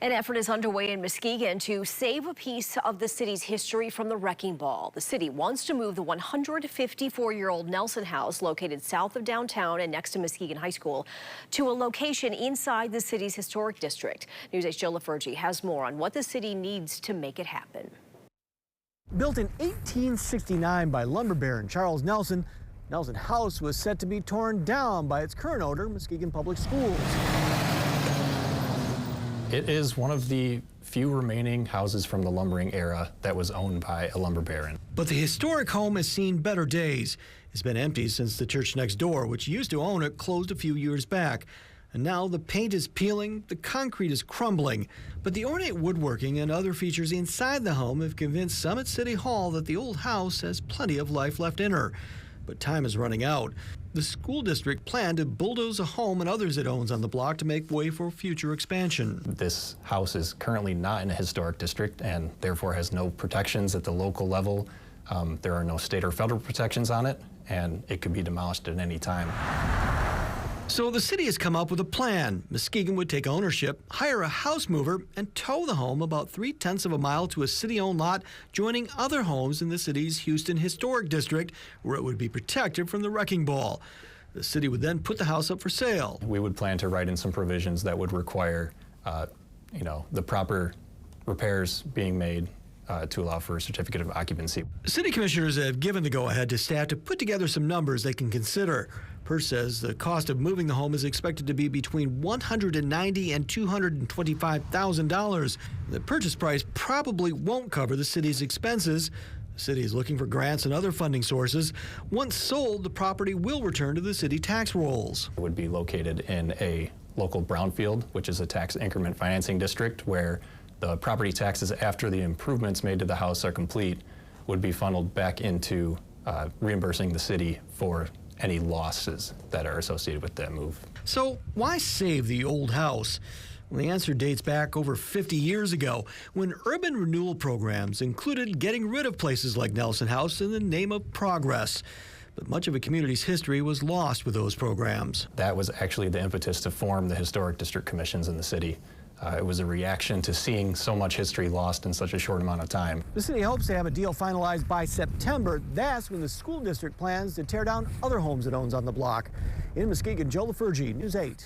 An effort is underway in Muskegon to save a piece of the city's history from the wrecking ball. The city wants to move the 154-year-old Nelson House, located south of downtown and next to Muskegon High School, to a location inside the city's historic district. News 8's Joe LaFergie has more on what the city needs to make it happen. Built in 1869 by lumber baron Charles Nelson, Nelson House was set to be torn down by its current owner, Muskegon Public Schools. It is one of the few remaining houses from the lumbering era that was owned by a lumber baron. But the historic home has seen better days. It's been empty since the church next door, which used to own it, closed a few years back. And now the paint is peeling, the concrete is crumbling. But the ornate woodworking and other features inside the home have convinced some at City Hall that the old house has plenty of life left in her. But time is running out. The school district planned to bulldoze a home and others it owns on the block to make way for future expansion. This house is currently not in a historic district and therefore has no protections at the local level. There are no state or federal protections on it, and it could be demolished at any time. So the city has come up with a plan. Muskegon would take ownership, hire a house mover, and tow the home about 3/10 of a mile to a city-owned lot, joining other homes in the city's Houston Historic District, where it would be protected from the wrecking ball. The city would then put the house up for sale. We would plan to write in some provisions that would require, the proper repairs being made to allow for a certificate of occupancy. City commissioners have given the go-ahead to staff to put together some numbers they can consider. Purse says the cost of moving the home is expected to be between $190,000 and $225,000. The purchase price probably won't cover the city's expenses. The city is looking for grants and other funding sources. Once sold, the property will return to the city tax rolls. It would be located in a local brownfield, which is a tax increment financing district, where the property taxes after the improvements made to the house are complete would be funneled back into reimbursing the city for any losses that are associated with that move. So why save the old house? Well, the answer dates back over 50 years ago, when urban renewal programs included getting rid of places like Nelson House in the name of progress. But much of a community's history was lost with those programs. That was actually the impetus to form the historic district commissions in the city. It was a reaction to seeing so much history lost in such a short amount of time. The city hopes to have a deal finalized by September. That's when the school district plans to tear down other homes it owns on the block. In Muskegon, Joe LaFergie, News 8.